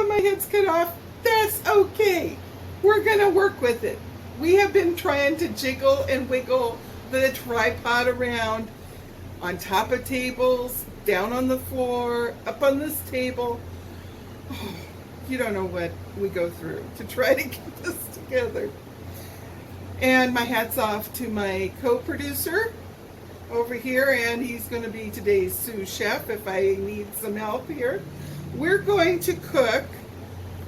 of my head's cut off. That's okay. We're gonna work with it. We have been trying to jiggle and wiggle the tripod around on top of tables, down on the floor, up on this table. Oh, you don't know what we go through to try to get this together. And my hat's off to my co-producer over here, and he's going to be today's sous chef if I need some help here. We're going to cook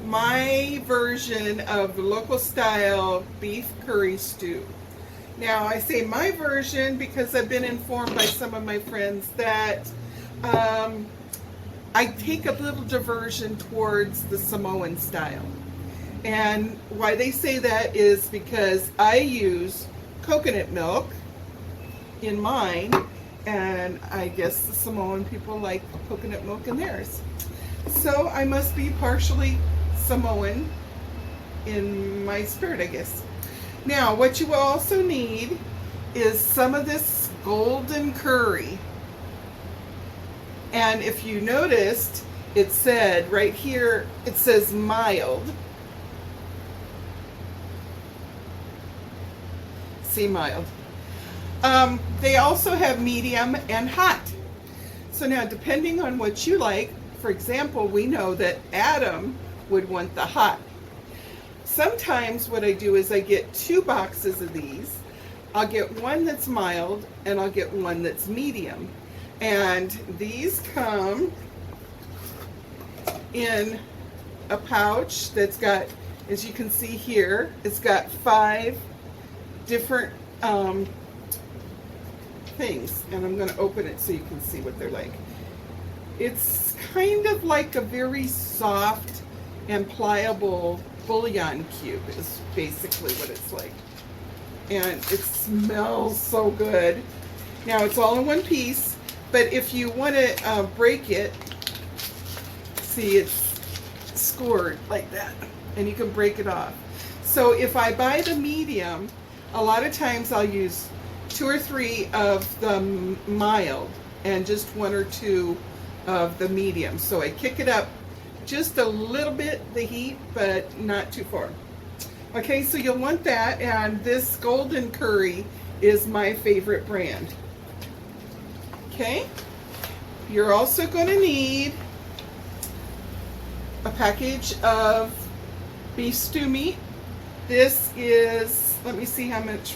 my version of the local style beef curry stew. Now I say my version because I've been informed by some of my friends that I take a little diversion towards the Samoan style. And why they say that is because I use coconut milk in mine, and I guess the Samoan people like coconut milk in theirs. So I must be partially Samoan in my spirit, I guess. Now, what you will also need is some of this golden curry. And if you noticed, it said right here, it says mild. See, mild. They also have medium and hot. So now, depending on what you like, for example, we know that Adam would want the hot. Sometimes what I do is I get 2 boxes of these. I'll get one that's mild and I'll get one that's medium. And these come in a pouch that's got, as you can see here, it's got 5 different things. And I'm going to open it so you can see what they're like. It's kind of like a very soft and pliable bouillon cube is basically what it's like. And it smells so good. Now it's all in one piece, but if you want to break it, see, it's scored like that, and you can break it off. So if I buy the medium, a lot of times I'll use 2 or 3 of the mild and just 1 or 2 of the medium. So I kick it up just a little bit, the heat, but not too far. Okay, so you'll want that, and this golden curry is my favorite brand. Okay, you're also going to need a package of beef stew meat. This is, let me see how much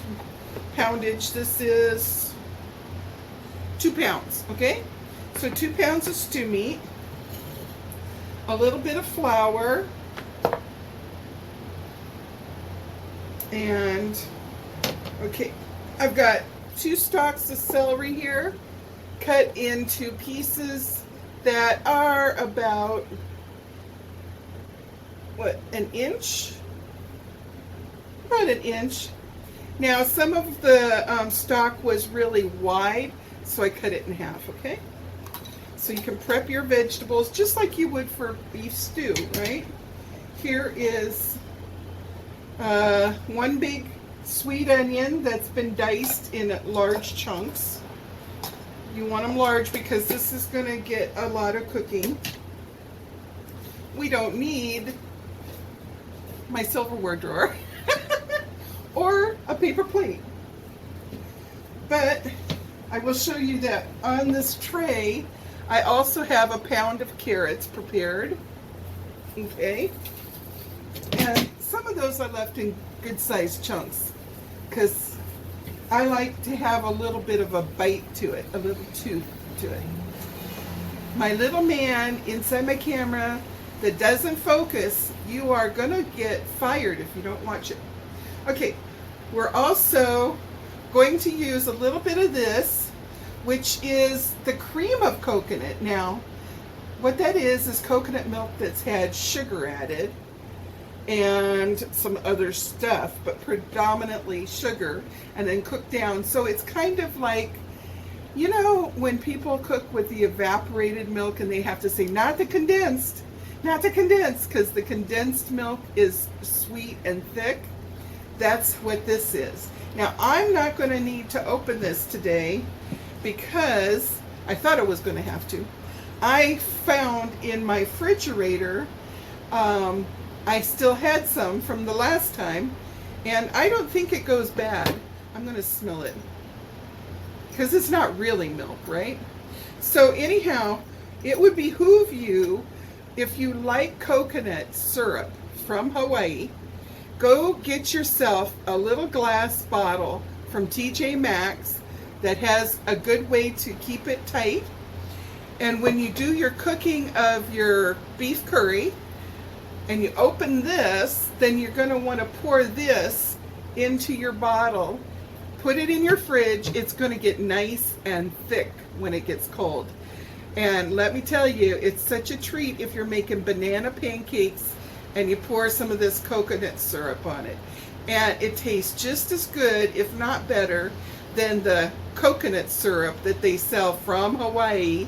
poundage this is. 2 pounds, okay? So 2 pounds of stew meat, a little bit of flour, and okay, I've got 2 stalks of celery here, cut into pieces that are about, what, an inch? About an inch. Now, some of the stalk was really wide, so I cut it in half, okay? So you can prep your vegetables just like you would for beef stew, right? Here is 1 big sweet onion that's been diced in large chunks. You want them large because this is going to get a lot of cooking. We don't need my silverware drawer or a paper plate. But I will show you that on this tray, I also have a pound of carrots prepared. Okay. And some of those I left in good sized chunks because I like to have a little bit of a bite to it, a little tooth to it. My little man inside my camera that doesn't focus, you are going to get fired if you don't watch it. Okay, we're also going to use a little bit of this, which is the cream of coconut. Now, what that is coconut milk that's had sugar added and some other stuff, but predominantly sugar, and then cooked down. So it's kind of like, you know, when people cook with the evaporated milk and they have to say, not the condensed, because the condensed milk is sweet and thick. That's what this is. Now, I'm not going to need to open this today because I thought I was going to have to. I found in my refrigerator I still had some from the last time, and I don't think it goes bad. I'm going to smell it because it's not really milk, right? So anyhow, it would behoove you, if you like coconut syrup from Hawaii, go get yourself a little glass bottle from TJ Maxx that has a good way to keep it tight. And when you do your cooking of your beef curry and you open this, then you're going to want to pour this into your bottle. Put it in your fridge. It's going to get nice and thick when it gets cold. And let me tell you, it's such a treat if you're making banana pancakes and you pour some of this coconut syrup on it. And it tastes just as good, if not better, than the coconut syrup that they sell from Hawaii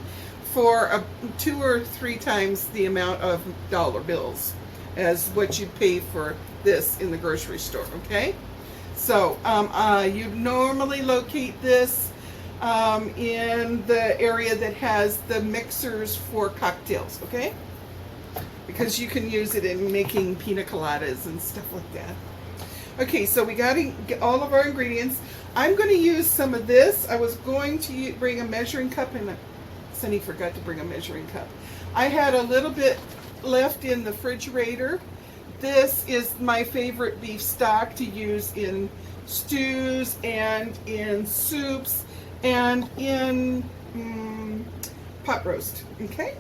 for 2 or 3 times the amount of dollar bills as what you pay for this in the grocery store, okay? So you normally locate this in the area that has the mixers for cocktails, okay? Because you can use it in making pina coladas and stuff like that. Okay, so we got to get all of our ingredients. I'm going to use some of this. I was going to bring a measuring cup, and Sunny forgot to bring a measuring cup. I had a little bit left in the refrigerator. This is my favorite beef stock to use in stews and in soups and in pot roast, okay?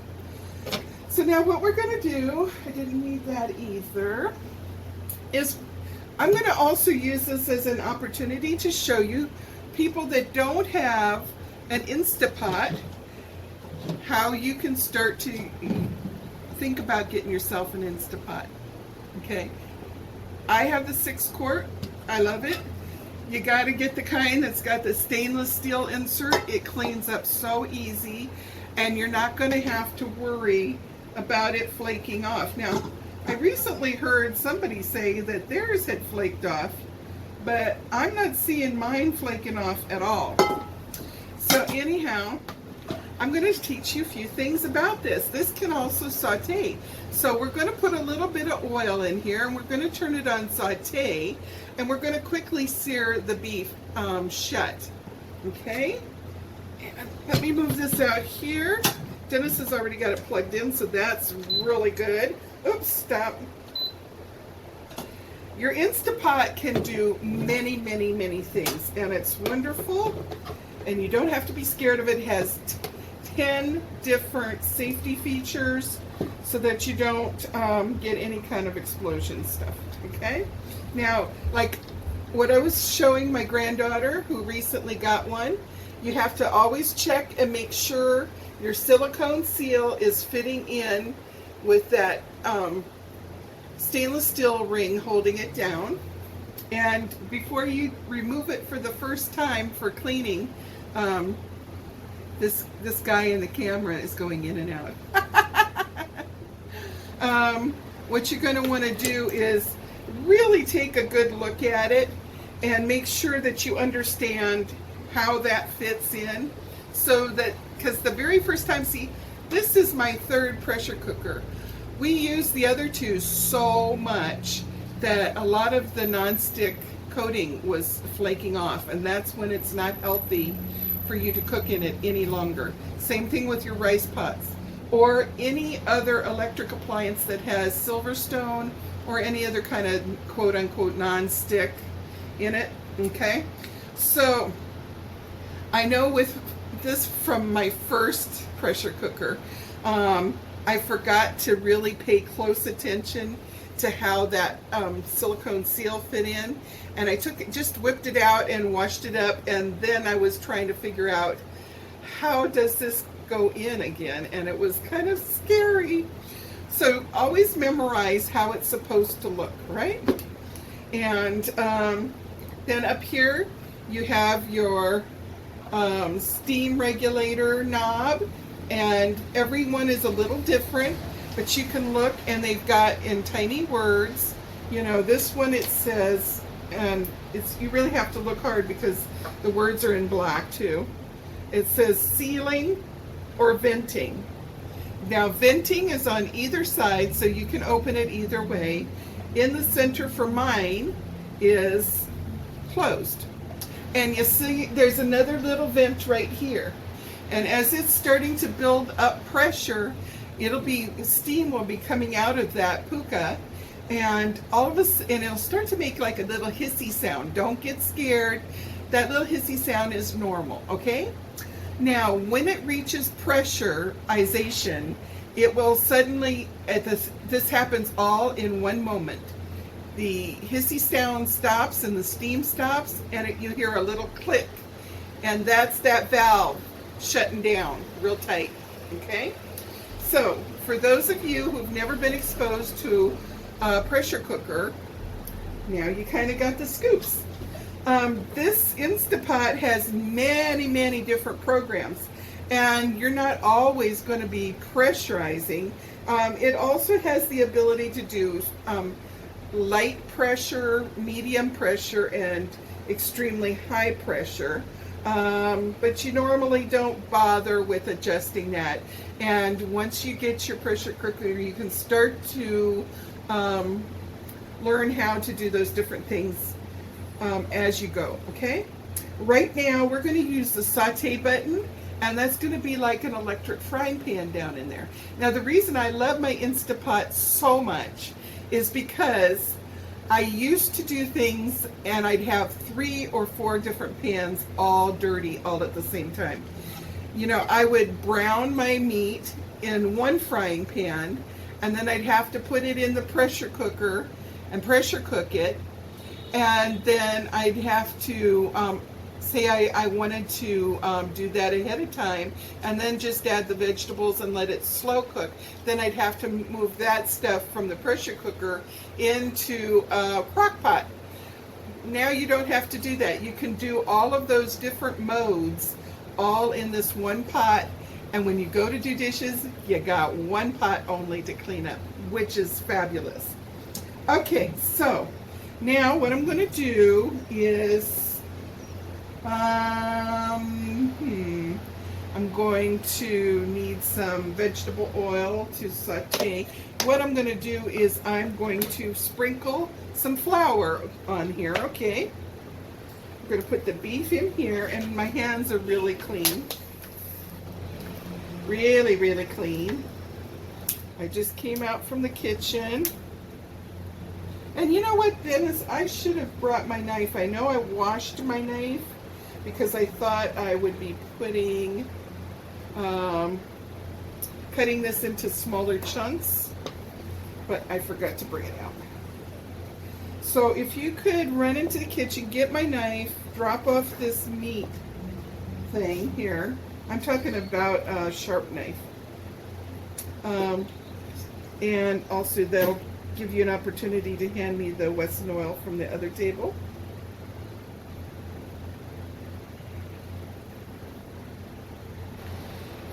So now what we're going to do, I didn't need that either, is I'm going to also use this as an opportunity to show you people that don't have an InstaPot how you can start to think about getting yourself an InstaPot. Okay, I have the 6-quart. I love it. You got to get the kind that's got the stainless steel insert. It cleans up so easy, and you're not going to have to worry about it flaking off. Now, I recently heard somebody say that theirs had flaked off, but I'm not seeing mine flaking off at all. So anyhow, I'm going to teach you a few things about this. This can also saute. So we're going to put a little bit of oil in here, and we're going to turn it on saute, and we're going to quickly sear the beef shut. Okay? And let me move this out here. Dennis has already got it plugged in, so that's really good. Oops, stop. Your InstaPot can do many, many, many things, and it's wonderful, and you don't have to be scared of it. It has 10 different safety features so that you don't get any kind of explosion stuff, okay? Now, like what I was showing my granddaughter who recently got one, you have to always check and make sure your silicone seal is fitting in with that stainless steel ring holding it down. And before you remove it for the first time for cleaning, this guy in the camera is going in and out. What you're going to want to do is really take a good look at it and make sure that you understand how that fits in, so that, because the very first time, see, this is my 3rd pressure cooker. We use the other 2 so much that a lot of the nonstick coating was flaking off, and that's when it's not healthy for you to cook in it any longer. Same thing with your rice pots or any other electric appliance that has Silverstone or any other kind of quote-unquote non-stick in it, okay? So I know with this from my first pressure cooker, I forgot to really pay close attention to how that silicone seal fit in, and I took it, just whipped it out and washed it up, and then I was trying to figure out how does this go in again, and it was kind of scary. So always memorize how it's supposed to look, right? And then up here you have your steam regulator knob, and every one is a little different, but you can look, and they've got in tiny words, you know, this one it says, and it's, you really have to look hard because the words are in black too. It says sealing or venting. Now venting is on either side, so you can open it either way. In the center for mine is closed. And you see there's another little vent right here. And as it's starting to build up pressure, steam will be coming out of that puka, and it'll start to make like a little hissy sound. Don't get scared. That little hissy sound is normal, okay? Now, when it reaches pressurization, it will suddenly, this happens all in one moment. The hissy sound stops and the steam stops, and you hear a little click. And that's that valve shutting down real tight, okay? So, for those of you who've never been exposed to a pressure cooker, now you kind of got the scoops. This InstaPot has many, many different programs, and you're not always going to be pressurizing. It also has the ability to do light pressure, medium pressure, and extremely high pressure. But you normally don't bother with adjusting that. And once you get your pressure cooker, you can start to learn how to do those different things as you go, okay? Right now, we're going to use the saute button, and that's going to be like an electric frying pan down in there. Now, the reason I love my InstaPot so much is because I used to do things and I'd have 3 or 4 different pans all dirty all at the same time. You know, I would brown my meat in one frying pan, and then I'd have to put it in the pressure cooker and pressure cook it. And then I'd have to, say I wanted to do that ahead of time, and then just add the vegetables and let it slow cook. Then I'd have to move that stuff from the pressure cooker into a crock pot. Now you don't have to do that. You can do all of those different modes all in this one pot, and when you go to do dishes, you got one pot only to clean up, which is fabulous. Okay, so now what I'm going to do is I'm going to need some vegetable oil to saute. What I'm going to do is I'm going to sprinkle some flour on here, okay? I'm going to put the beef in here, and my hands are really clean. Really, really clean. I just came out from the kitchen. And you know what, Dennis? I should have brought my knife. I know I washed my knife because I thought I would be putting, cutting this into smaller chunks, but I forgot to bring it out. So if you could run into the kitchen, get my knife, drop off this meat thing here. I'm talking about a sharp knife. And also that'll give you an opportunity to hand me the Wesson oil from the other table.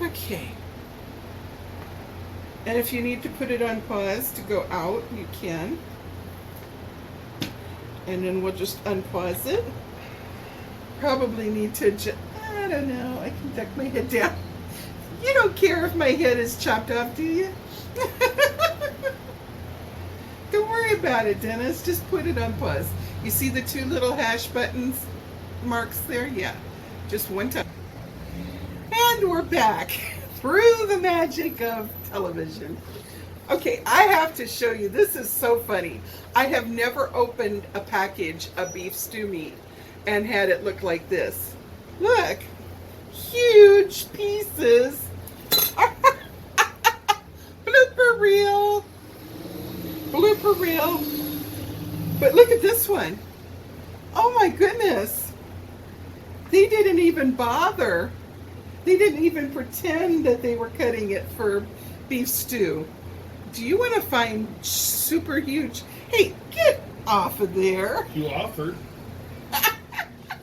Okay. And if you need to put it on pause to go out, you can. And then we'll just unpause it. Probably need to I don't know, I can duck my head down. You don't care if my head is chopped off, do you? Don't worry about it, Dennis. Just put it on pause. You see the 2 little hash buttons marks there? Yeah, just one time. And we're back through the magic of television. Okay, I have to show you. This is so funny. I have never opened a package of beef stew meat and had it look like this. Look, huge pieces. Blooper reel. Blooper reel. But look at this one. Oh my goodness. They didn't even bother. They didn't even pretend that they were cutting it for beef stew. Do you want to find super huge? Hey, get off of there. You offered.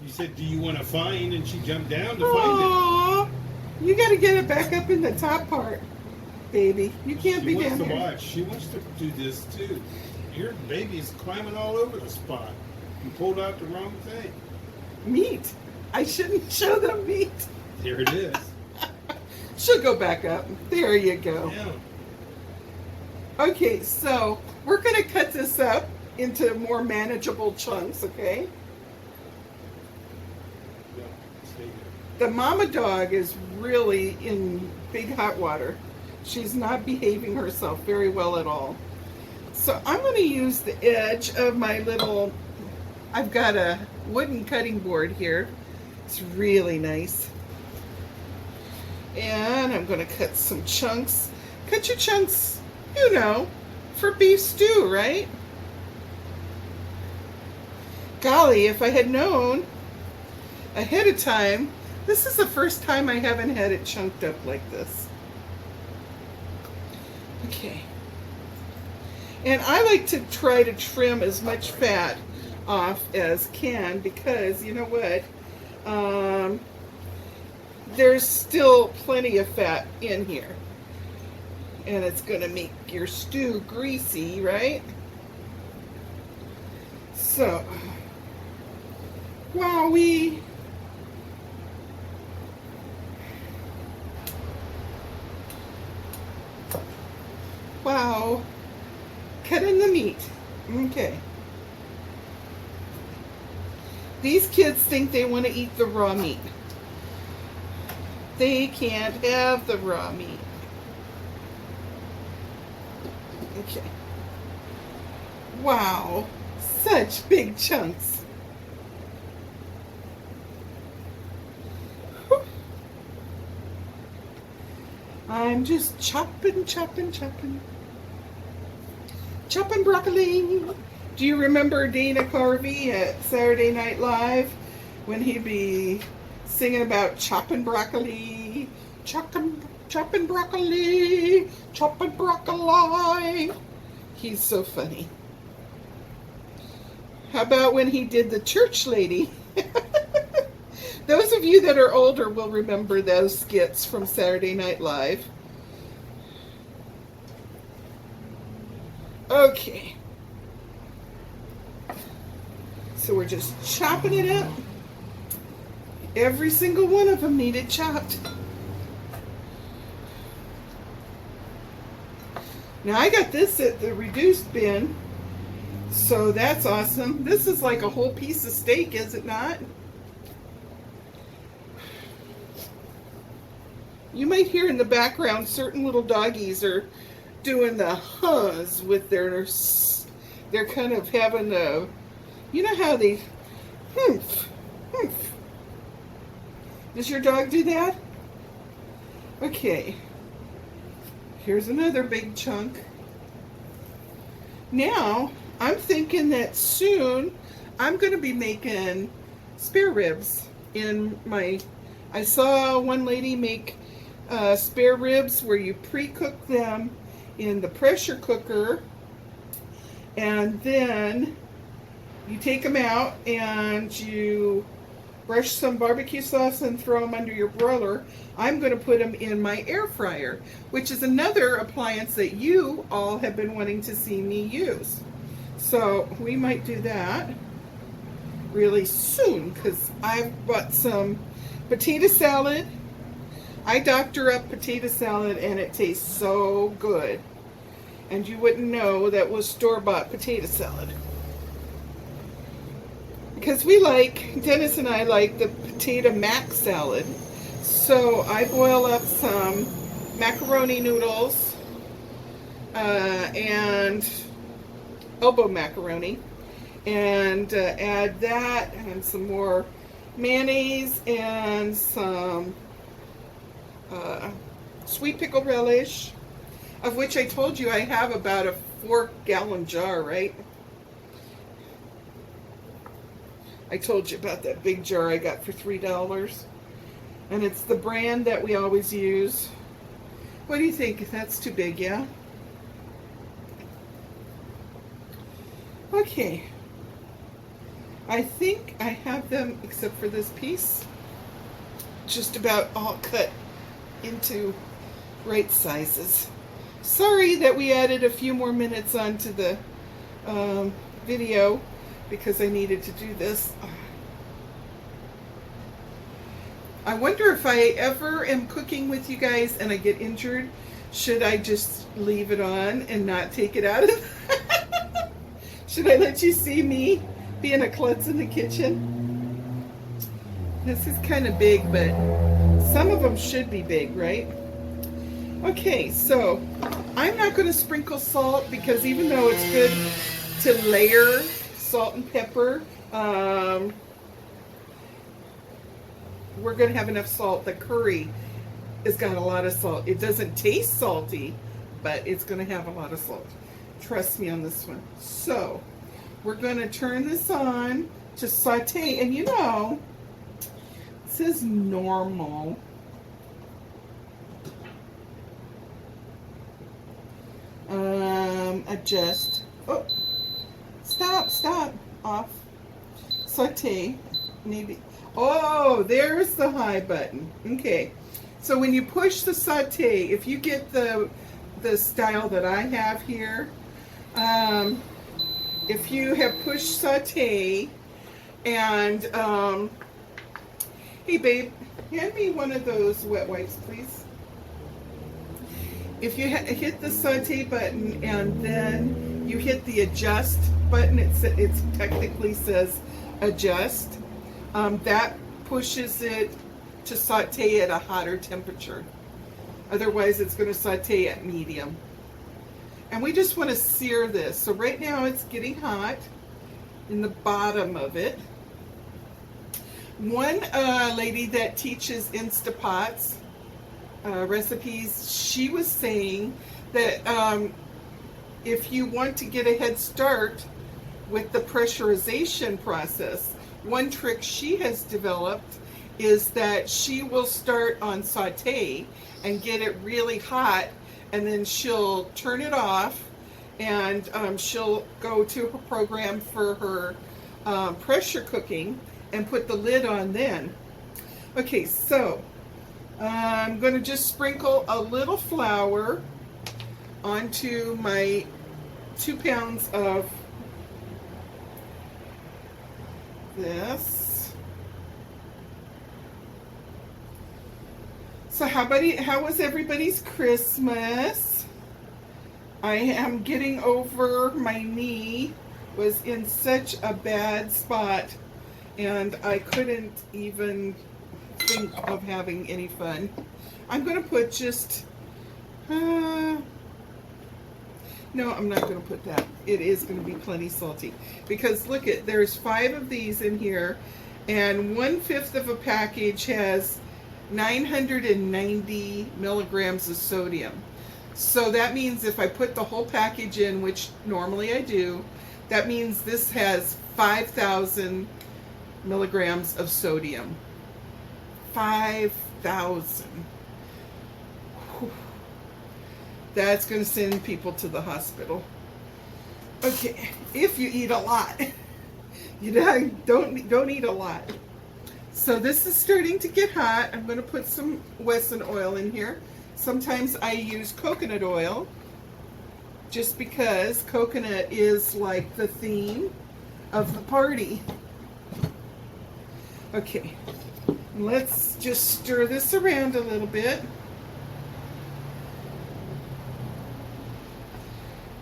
You said, do you want to find? And she jumped down to Aww. Find it. You got to get it back up in the top part, baby. You can't be down here. She wants to watch. She wants to do this too. Your baby's climbing all over the spot. You pulled out the wrong thing. Meat. I shouldn't show them meat. There it is. She'll go back up. There you go. Yeah. Okay, so we're going to cut this up into more manageable chunks, okay? Yeah. Stay here. The mama dog is really in big hot water. She's not behaving herself very well at all. So I'm going to use the edge of my little, I've got a wooden cutting board here. It's really nice. And I'm going to cut some chunks. Cut your chunks, you know, for beef stew, right? Golly, if I had known ahead of time, this is the first time I haven't had it chunked up like this. Okay. And I like to try to trim as much fat off as can because, you know what, there's still plenty of fat in here. And it's going to make your stew greasy, right? So, wowee. Wow. Cut in the meat. Okay. These kids think they want to eat the raw meat. They can't have the raw meat. Okay. Wow. Such big chunks. Whew. I'm just chopping. Chopping broccoli. Do you remember Dana Carvey at Saturday Night Live when he'd be singing about chopping broccoli, chopping broccoli, chopping broccoli? He's so funny. How about when he did the church lady? Those of you that are older will remember those skits from Saturday Night Live. Okay. So we're just chopping it up. Every single one of them needed chopped. Now I got this at the reduced bin, so that's awesome. This is like a whole piece of steak, is it not? You might hear in the background certain little doggies are doing the huhs with they're kind of having a, you know how they humph. Does your dog do that? Okay. Here's another big chunk. Now, I'm thinking that soon I'm going to be making spare ribs in my, I saw one lady make spare ribs where you pre-cook them in the pressure cooker and then you take them out and you brush some barbecue sauce and throw them under your broiler. I'm going to put them in my air fryer, which is another appliance that you all have been wanting to see me use. So we might do that really soon because I've bought some potato salad. I doctor up potato salad and it tastes so good. And you wouldn't know that was store-bought potato salad. Because we like, Dennis and I like the potato mac salad. So I boil up some macaroni noodles and elbow macaroni and add that and some more mayonnaise and some sweet pickle relish, of which I told you I have about a 4-gallon jar, right? I told you about that big jar I got for $3. And it's the brand that we always use. What do you think? That's too big, yeah? Okay. I think I have them, except for this piece, just about all cut into right sizes. Sorry that we added a few more minutes onto the video because I needed to do this. I wonder if I ever am cooking with you guys and I get injured, should I just leave it on and not take it out of? Should I let you see me being a klutz in the kitchen? This is kind of big, but some of them should be big, right? Okay, so I'm not going to sprinkle salt because even though it's good to layer salt and pepper, we're going to have enough salt. The curry has got a lot of salt. It doesn't taste salty, but it's going to have a lot of salt. Trust me on this one. So we're going to turn this on to saute, and you know, it says normal. Adjust. Oh, stop, off. Saute, maybe. Oh, there's the high button. Okay, so when you push the saute, if you get the style that I have here, if you have pushed saute and hey babe, hand me one of those wet wipes, please. If you hit the saute button and then you hit the adjust button, it technically says adjust. That pushes it to saute at a hotter temperature. Otherwise, it's going to saute at medium. And we just want to sear this. So right now it's getting hot in the bottom of it. One lady that teaches InstaPots recipes, she was saying that if you want to get a head start with the pressurization process, one trick she has developed is that she will start on saute and get it really hot, and then she'll turn it off and she'll go to her program for her pressure cooking and put the lid on then. Okay, so I'm going to just sprinkle a little flour onto my 2 pounds of this. So how was everybody's Christmas? I am getting over my knee, was in such a bad spot, and I couldn't even think of having any fun. I'm going to put just, no, I'm not going to put that. It is going to be plenty salty. Because look at, there's 5 of these in here, and 1/5 of a package has 990 milligrams of sodium. So that means if I put the whole package in, which normally I do, that means this has 5,000 milligrams of sodium. 5,000. That's going to send people to the hospital. Okay, if you eat a lot. You don't eat a lot. So this is starting to get hot. I'm going to put some Wesson oil in here. Sometimes I use coconut oil just because coconut is like the theme of the party. Okay, let's just stir this around a little bit.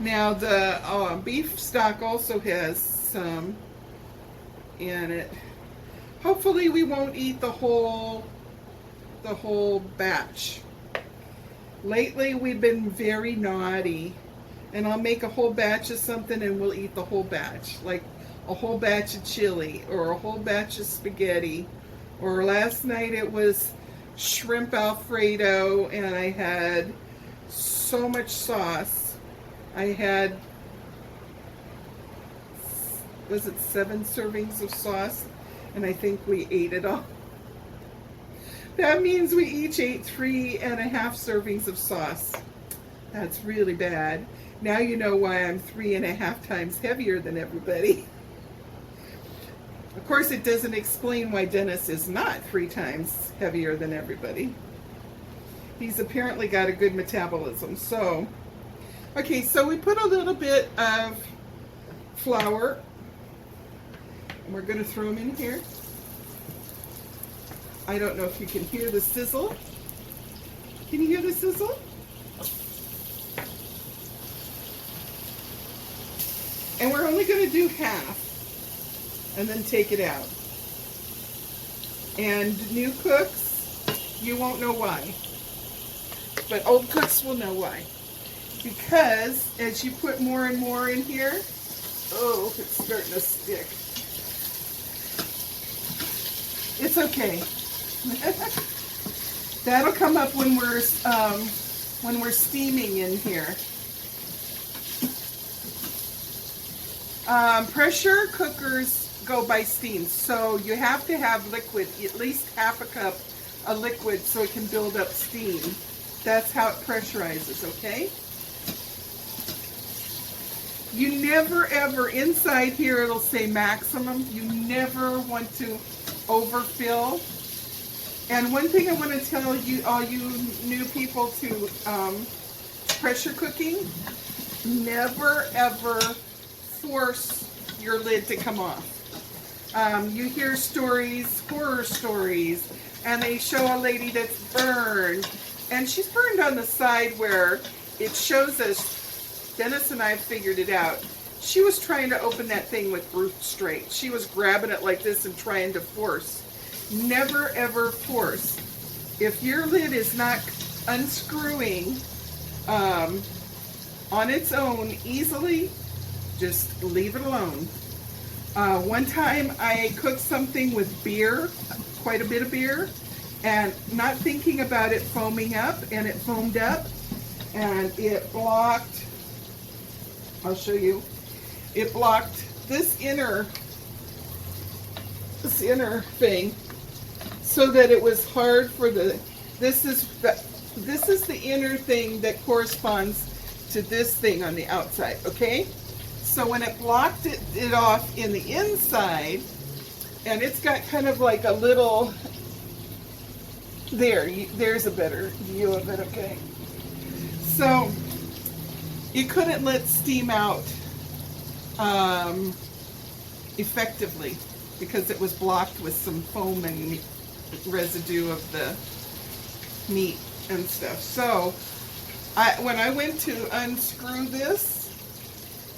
Now the beef stock also has some in it. Hopefully we won't eat the whole batch. Lately we've been very naughty, and I'll make a whole batch of something and we'll eat the whole batch, like a whole batch of chili or a whole batch of spaghetti. Or last night it was shrimp Alfredo, and I had so much sauce. I had, was it 7 servings of sauce? And I think we ate it all. That means we each ate 3.5 servings of sauce. That's really bad. Now you know why I'm 3.5 times heavier than everybody. Of course, it doesn't explain why Dennis is not 3 times heavier than everybody. He's apparently got a good metabolism. So, okay, so we put a little bit of flour. And we're going to throw them in here. I don't know if you can hear the sizzle. Can you hear the sizzle? And we're only going to do half and then take it out. And new cooks, you won't know why. But old cooks will know why. Because as you put more and more in here, oh, it's starting to stick. It's okay. That'll come up when we're steaming in here. Pressure cookers go by steam, so you have to have liquid, at least half a cup of liquid, so it can build up steam. That's how it pressurizes, okay? You never ever, inside here it'll say maximum, you never want to overfill. And one thing I want to tell you, all you new people to pressure cooking, never ever force your lid to come off. You hear stories, horror stories, and they show a lady that's burned, and she's burned on the side where it shows us, Dennis and I figured it out. She was trying to open that thing with roof straight. She was grabbing it like this and trying to force. Never ever force. If your lid is not unscrewing on its own easily, just leave it alone. One time I cooked something with beer, quite a bit of beer, and not thinking about it foaming up, and it foamed up, and it blocked, I'll show you, it blocked this inner thing, so that it was hard for this is the inner thing that corresponds to this thing on the outside, okay? So when it blocked it off in the inside, and it's got kind of like a little, there's a better view of it, okay? So you couldn't let steam out effectively because it was blocked with some foam and residue of the meat and stuff. So when I went to unscrew this,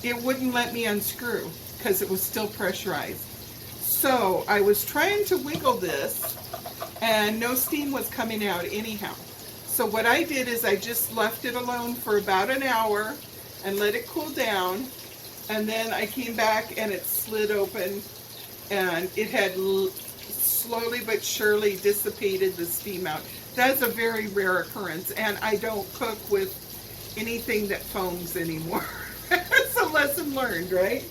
it wouldn't let me unscrew because it was still pressurized. So I was trying to wiggle this and no steam was coming out anyhow. So what I did is I just left it alone for about an hour and let it cool down, and then I came back and it slid open and it had slowly but surely dissipated the steam out. That's a very rare occurrence, and I don't cook with anything that foams anymore. It's a lesson learned, right?